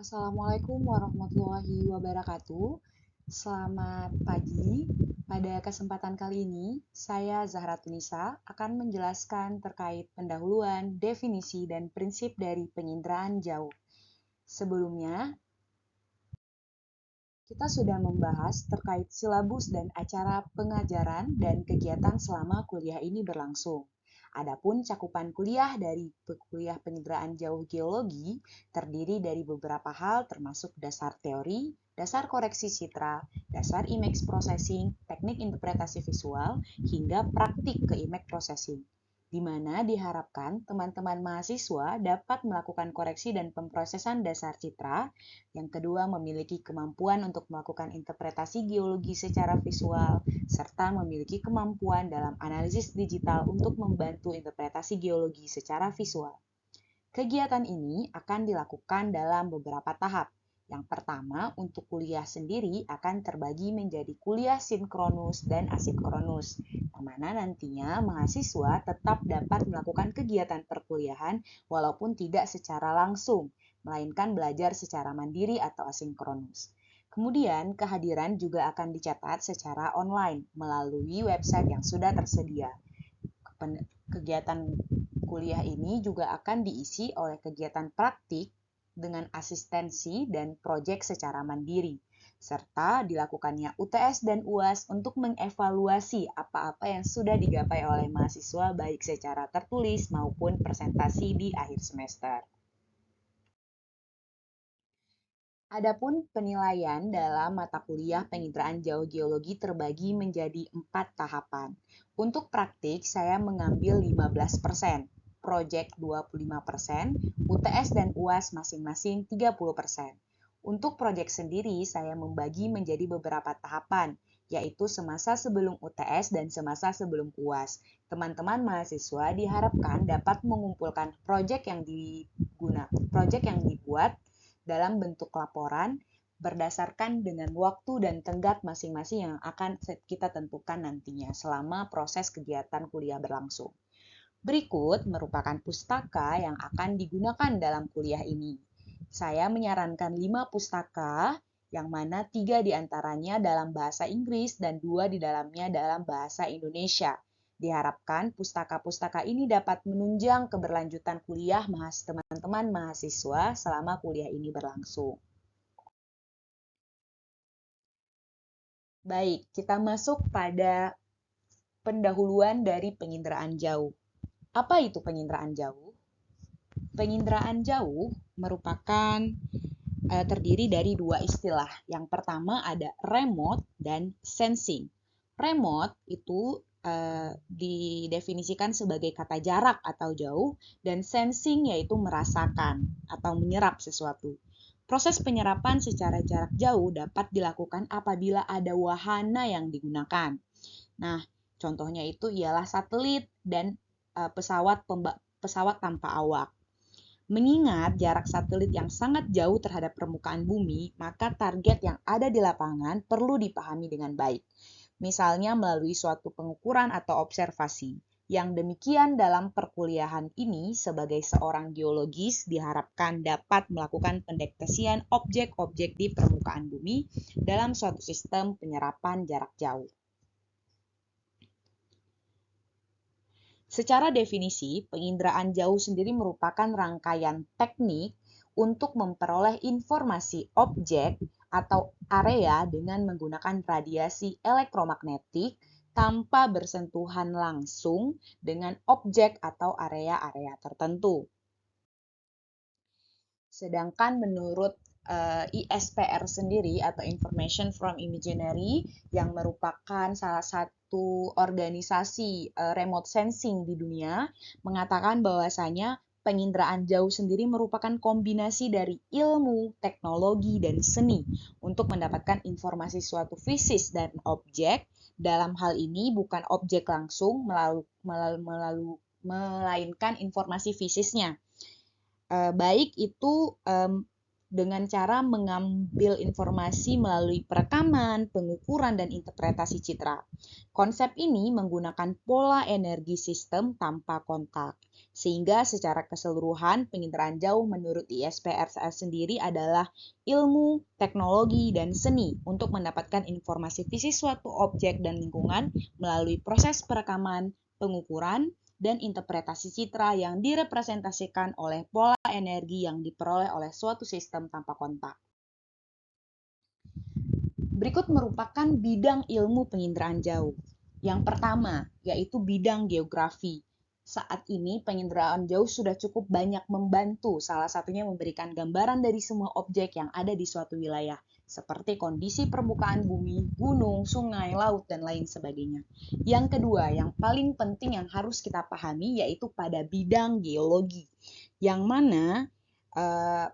Assalamualaikum warahmatullahi wabarakatuh. Selamat pagi. Pada kesempatan kali ini, saya Zahra Tunisa akan menjelaskan terkait pendahuluan, definisi, dan prinsip dari penginderaan jauh. Sebelumnya, kita sudah membahas terkait silabus dan acara pengajaran dan kegiatan selama kuliah ini berlangsung. Adapun cakupan kuliah dari kuliah penginderaan jauh geologi terdiri dari beberapa hal termasuk dasar teori, dasar koreksi citra, dasar image processing, teknik interpretasi visual, hingga praktik ke image processing, di mana diharapkan teman-teman mahasiswa dapat melakukan koreksi dan pemrosesan dasar citra. Yang kedua, memiliki kemampuan untuk melakukan interpretasi geologi secara visual, serta memiliki kemampuan dalam analisis digital untuk membantu interpretasi geologi secara visual. Kegiatan ini akan dilakukan dalam beberapa tahap. Yang pertama, untuk kuliah sendiri akan terbagi menjadi kuliah sinkronus dan asinkronus, yang mana nantinya mahasiswa tetap dapat melakukan kegiatan perkuliahan walaupun tidak secara langsung, melainkan belajar secara mandiri atau asinkronus. Kemudian, kehadiran juga akan dicatat secara online melalui website yang sudah tersedia. Kegiatan kuliah ini juga akan diisi oleh kegiatan praktik dengan asistensi dan proyek secara mandiri, serta dilakukannya UTS dan UAS untuk mengevaluasi apa-apa yang sudah digapai oleh mahasiswa baik secara tertulis maupun presentasi di akhir semester. Adapun penilaian dalam mata kuliah penginderaan jauh geologi terbagi menjadi 4 tahapan. Untuk praktik, saya mengambil 15%, proyek 25%, UTS dan UAS masing-masing 30%. Untuk proyek sendiri, saya membagi menjadi beberapa tahapan, yaitu semasa sebelum UTS dan semasa sebelum UAS. Teman-teman mahasiswa diharapkan dapat mengumpulkan proyek yang dibuat dalam bentuk laporan berdasarkan dengan waktu dan tenggat masing-masing yang akan kita tentukan nantinya selama proses kegiatan kuliah berlangsung. Berikut merupakan pustaka yang akan digunakan dalam kuliah ini. Saya menyarankan 5 pustaka, yang mana 3 diantaranya dalam bahasa Inggris dan 2 di dalamnya dalam bahasa Indonesia. Diharapkan pustaka-pustaka ini dapat menunjang keberlanjutan kuliah teman-teman mahasiswa selama kuliah ini berlangsung. Baik, kita masuk pada pendahuluan dari penginderaan jauh. Apa itu penginderaan jauh? Penginderaan jauh merupakan terdiri dari dua istilah. Yang pertama ada remote dan sensing. Remote itu didefinisikan sebagai kata jarak atau jauh, dan sensing yaitu merasakan atau menyerap sesuatu. Proses penyerapan secara jarak jauh dapat dilakukan apabila ada wahana yang digunakan. Nah, contohnya itu ialah satelit dan pesawat tanpa awak. Mengingat jarak satelit yang sangat jauh terhadap permukaan bumi, maka target yang ada di lapangan perlu dipahami dengan baik. Misalnya melalui suatu pengukuran atau observasi. Yang demikian dalam perkuliahan ini sebagai seorang geologis diharapkan dapat melakukan pendeteksian objek-objek di permukaan bumi dalam suatu sistem penyerapan jarak jauh. Secara definisi, penginderaan jauh sendiri merupakan rangkaian teknik untuk memperoleh informasi objek atau area dengan menggunakan radiasi elektromagnetik tanpa bersentuhan langsung dengan objek atau area-area tertentu. Sedangkan menurut ISPR sendiri atau Information from Imaginary yang merupakan salah satu organisasi remote sensing di dunia mengatakan bahwasanya penginderaan jauh sendiri merupakan kombinasi dari ilmu, teknologi, dan seni untuk mendapatkan informasi suatu fisis dan objek. Dalam hal ini bukan objek langsung melainkan informasi fisisnya. Baik itu dengan cara mengambil informasi melalui perekaman, pengukuran, dan interpretasi citra. Konsep ini menggunakan pola energi sistem tanpa kontak, sehingga secara keseluruhan penginderaan jauh menurut ISPRS sendiri adalah ilmu, teknologi, dan seni untuk mendapatkan informasi fisik suatu objek dan lingkungan melalui proses perekaman, pengukuran, dan interpretasi citra yang direpresentasikan oleh pola energi yang diperoleh oleh suatu sistem tanpa kontak. Berikut merupakan bidang ilmu penginderaan jauh. Yang pertama, yaitu bidang geografi. Saat ini penginderaan jauh sudah cukup banyak membantu, salah satunya memberikan gambaran dari semua objek yang ada di suatu wilayah, seperti kondisi permukaan bumi, gunung, sungai, laut, dan lain sebagainya. Yang kedua, yang paling penting yang harus kita pahami yaitu pada bidang geologi, yang mana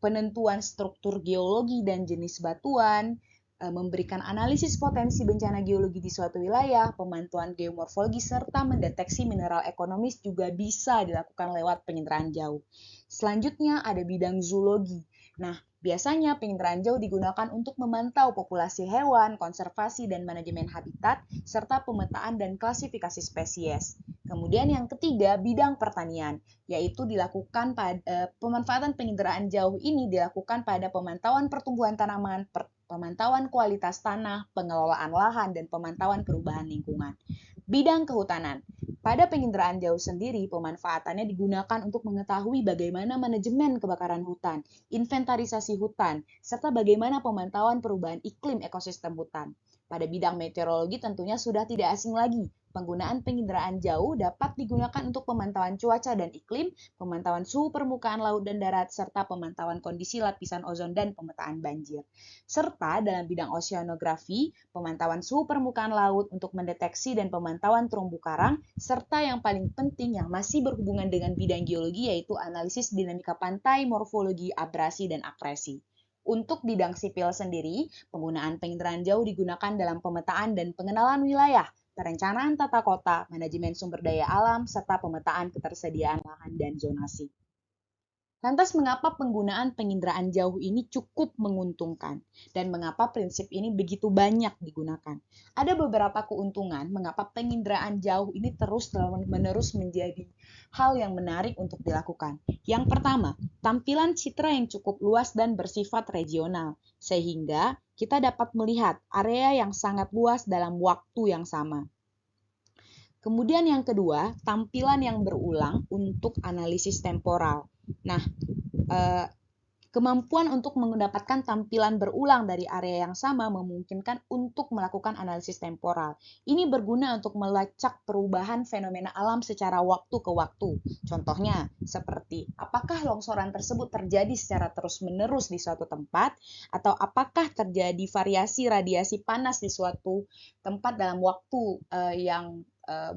penentuan struktur geologi dan jenis batuan, memberikan analisis potensi bencana geologi di suatu wilayah, pemantauan geomorfologi, serta mendeteksi mineral ekonomis juga bisa dilakukan lewat penginderaan jauh. Selanjutnya ada bidang zoologi. Nah, biasanya penginderaan jauh digunakan untuk memantau populasi hewan, konservasi dan manajemen habitat, serta pemetaan dan klasifikasi spesies. Kemudian yang ketiga, bidang pertanian, yaitu dilakukan pada pemanfaatan penginderaan jauh ini dilakukan pada pemantauan pertumbuhan tanaman, pemantauan kualitas tanah, pengelolaan lahan, dan pemantauan perubahan lingkungan. Bidang kehutanan. Pada penginderaan jauh sendiri, pemanfaatannya digunakan untuk mengetahui bagaimana manajemen kebakaran hutan, inventarisasi hutan, serta bagaimana pemantauan perubahan iklim ekosistem hutan. Pada bidang meteorologi tentunya sudah tidak asing lagi. Penggunaan penginderaan jauh dapat digunakan untuk pemantauan cuaca dan iklim, pemantauan suhu permukaan laut dan darat, serta pemantauan kondisi lapisan ozon dan pemetaan banjir. Serta dalam bidang oceanografi, pemantauan suhu permukaan laut untuk mendeteksi dan pemantauan terumbu karang, serta yang paling penting yang masih berhubungan dengan bidang geologi yaitu analisis dinamika pantai, morfologi, abrasi, dan akresi. Untuk bidang sipil sendiri, penggunaan penginderaan jauh digunakan dalam pemetaan dan pengenalan wilayah, perencanaan tata kota, manajemen sumber daya alam, serta pemetaan ketersediaan lahan dan zonasi. Lantas mengapa penggunaan penginderaan jauh ini cukup menguntungkan? Dan mengapa prinsip ini begitu banyak digunakan? Ada beberapa keuntungan mengapa penginderaan jauh ini terus-menerus menjadi hal yang menarik untuk dilakukan. Yang pertama, tampilan citra yang cukup luas dan bersifat regional, sehingga kita dapat melihat area yang sangat luas dalam waktu yang sama. Kemudian yang kedua, tampilan yang berulang untuk analisis temporal. Nah, kemampuan untuk mendapatkan tampilan berulang dari area yang sama memungkinkan untuk melakukan analisis temporal. Ini berguna untuk melacak perubahan fenomena alam secara waktu ke waktu. Contohnya, seperti apakah longsoran tersebut terjadi secara terus-menerus di suatu tempat, atau apakah terjadi variasi radiasi panas di suatu tempat dalam waktu yang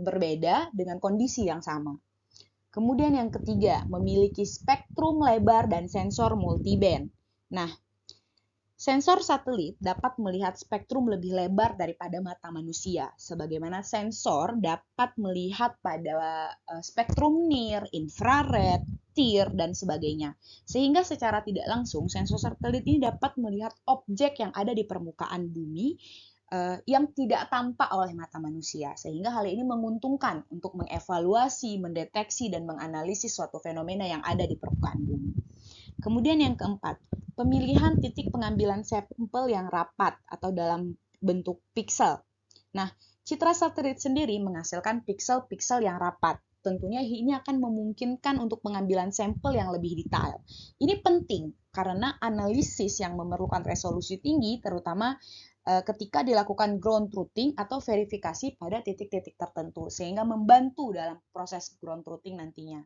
berbeda dengan kondisi yang sama. Kemudian yang ketiga, memiliki spektrum lebar dan sensor multiband. Nah, sensor satelit dapat melihat spektrum lebih lebar daripada mata manusia, sebagaimana sensor dapat melihat pada spektrum near, infrared, tir, dan sebagainya. Sehingga secara tidak langsung, sensor satelit ini dapat melihat objek yang ada di permukaan bumi yang tidak tampak oleh mata manusia, sehingga hal ini menguntungkan untuk mengevaluasi, mendeteksi, dan menganalisis suatu fenomena yang ada di permukaan bumi. Kemudian yang keempat, pemilihan titik pengambilan sampel yang rapat atau dalam bentuk piksel. Nah, citra satelit sendiri menghasilkan piksel-piksel yang rapat. Tentunya ini akan memungkinkan untuk pengambilan sampel yang lebih detail. Ini penting karena analisis yang memerlukan resolusi tinggi, terutama ketika dilakukan ground truthing atau verifikasi pada titik-titik tertentu, sehingga membantu dalam proses ground truthing nantinya.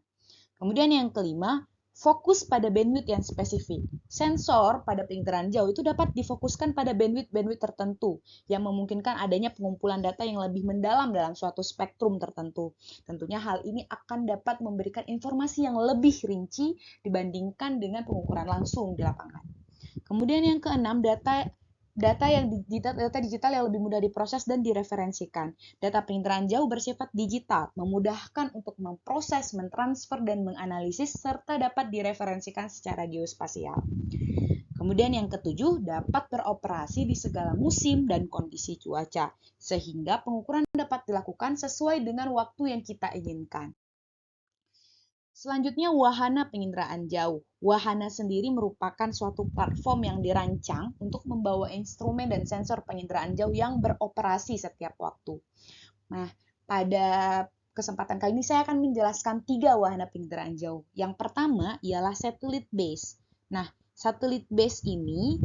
Kemudian yang kelima, fokus pada bandwidth yang spesifik. Sensor pada penginderaan jauh itu dapat difokuskan pada bandwidth tertentu yang memungkinkan adanya pengumpulan data yang lebih mendalam dalam suatu spektrum tertentu. Tentunya hal ini akan dapat memberikan informasi yang lebih rinci dibandingkan dengan pengukuran langsung di lapangan. Kemudian yang keenam, data digital yang lebih mudah diproses dan direferensikan. Data penginderaan jauh bersifat digital, memudahkan untuk memproses, mentransfer, dan menganalisis, serta dapat direferensikan secara geospasial. Kemudian yang ketujuh, dapat beroperasi di segala musim dan kondisi cuaca, sehingga pengukuran dapat dilakukan sesuai dengan waktu yang kita inginkan. Selanjutnya, wahana penginderaan jauh. Wahana sendiri merupakan suatu platform yang dirancang untuk membawa instrumen dan sensor penginderaan jauh yang beroperasi setiap waktu. Nah, pada kesempatan kali ini saya akan menjelaskan 3 wahana penginderaan jauh. Yang pertama ialah satellite base. Nah, satellite base ini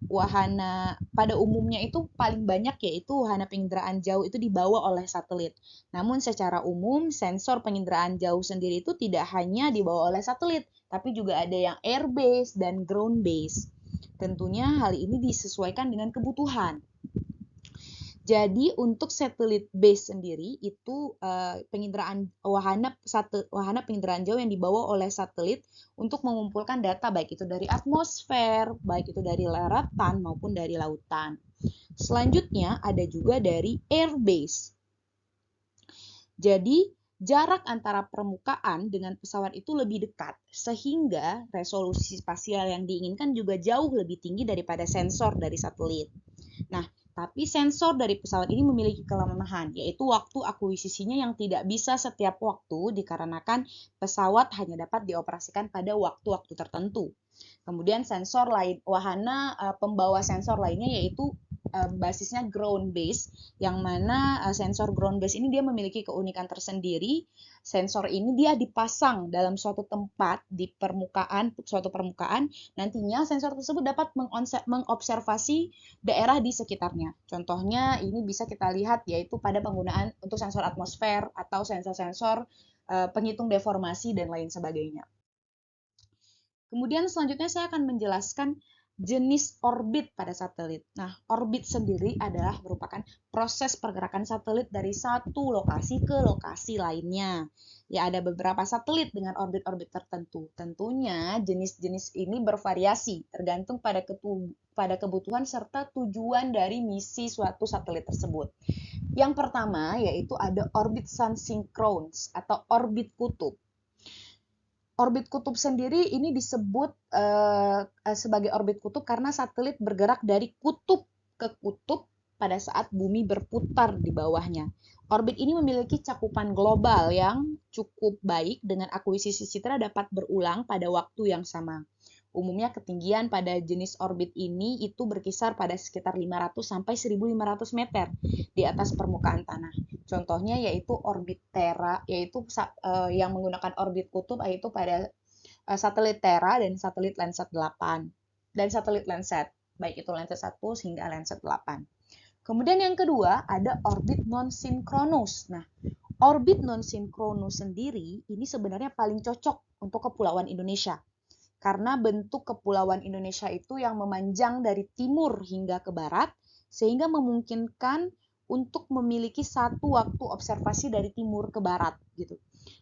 wahana pada umumnya itu paling banyak yaitu wahana penginderaan jauh itu dibawa oleh satelit. Namun secara umum sensor penginderaan jauh sendiri itu tidak hanya dibawa oleh satelit, tapi juga ada yang air base dan ground base. Tentunya hal ini disesuaikan dengan kebutuhan. Jadi untuk satellite base sendiri itu penginderaan wahana penginderaan jauh yang dibawa oleh satelit untuk mengumpulkan data baik itu dari atmosfer, baik itu dari daratan maupun dari lautan. Selanjutnya ada juga dari air base. Jadi jarak antara permukaan dengan pesawat itu lebih dekat sehingga resolusi spasial yang diinginkan juga jauh lebih tinggi daripada sensor dari satelit. Nah, tapi sensor dari pesawat ini memiliki kelemahan, yaitu waktu akuisisinya yang tidak bisa setiap waktu dikarenakan pesawat hanya dapat dioperasikan pada waktu-waktu tertentu. Kemudian sensor lain, wahana pembawa sensor lainnya yaitu basisnya ground base, yang mana sensor ground base ini dia memiliki keunikan tersendiri. Sensor ini dia dipasang dalam suatu tempat di suatu permukaan, nantinya sensor tersebut dapat mengobservasi daerah di sekitarnya. Contohnya ini bisa kita lihat yaitu pada penggunaan untuk sensor atmosfer atau sensor-sensor penghitung deformasi dan lain sebagainya. Kemudian selanjutnya saya akan menjelaskan jenis orbit pada satelit. Nah, orbit sendiri adalah merupakan proses pergerakan satelit dari satu lokasi ke lokasi lainnya. Ya, ada beberapa satelit dengan orbit-orbit tertentu. Tentunya jenis-jenis ini bervariasi tergantung pada kebutuhan serta tujuan dari misi suatu satelit tersebut. Yang pertama yaitu ada orbit sun-synchronous atau orbit kutub. Orbit kutub sendiri ini disebut sebagai orbit kutub karena satelit bergerak dari kutub ke kutub pada saat bumi berputar di bawahnya. Orbit ini memiliki cakupan global yang cukup baik dengan akuisisi citra dapat berulang pada waktu yang sama. Umumnya ketinggian pada jenis orbit ini itu berkisar pada sekitar 500 sampai 1.500 meter di atas permukaan tanah. Contohnya yaitu orbit Terra, yaitu yang menggunakan orbit kutub yaitu pada satelit Terra dan satelit Landsat 8 dan satelit Landsat, baik itu Landsat 1 hingga Landsat 8. Kemudian yang kedua ada orbit non-sinkronus. Nah, orbit non-sinkronus sendiri ini sebenarnya paling cocok untuk kepulauan Indonesia. Karena bentuk kepulauan Indonesia itu yang memanjang dari timur hingga ke barat, sehingga memungkinkan untuk memiliki satu waktu observasi dari timur ke barat gitu.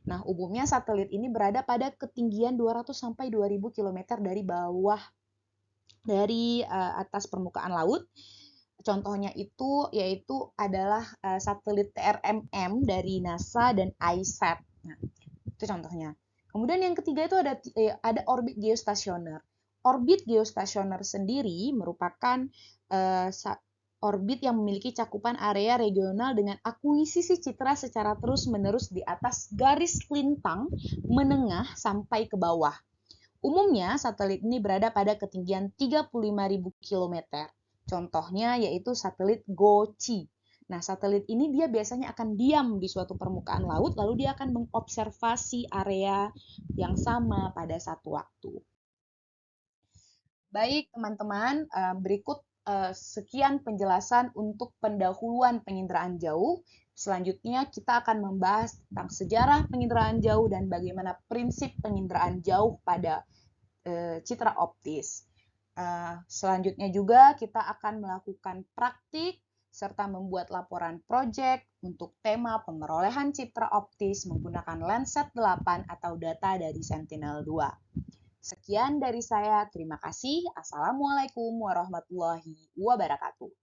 Nah, umumnya satelit ini berada pada ketinggian 200 sampai 2000 km dari bawah dari atas permukaan laut. Contohnya itu yaitu adalah satelit TRMM dari NASA dan ISAT. Nah, itu contohnya. Kemudian yang ketiga itu ada orbit geostasioner. Orbit geostasioner sendiri merupakan orbit yang memiliki cakupan area regional dengan akuisisi citra secara terus-menerus di atas garis lintang menengah sampai ke bawah. Umumnya satelit ini berada pada ketinggian 35.000 km. Contohnya yaitu satelit GOCI. Nah, satelit ini dia biasanya akan diam di suatu permukaan laut, lalu dia akan mengobservasi area yang sama pada satu waktu. Baik, teman-teman, berikut sekian penjelasan untuk pendahuluan penginderaan jauh. Selanjutnya kita akan membahas tentang sejarah penginderaan jauh dan bagaimana prinsip penginderaan jauh pada citra optis. Selanjutnya juga kita akan melakukan praktik serta membuat laporan proyek untuk tema pemerolehan citra optis menggunakan Landsat 8 atau data dari Sentinel-2. Sekian dari saya, terima kasih. Assalamualaikum warahmatullahi wabarakatuh.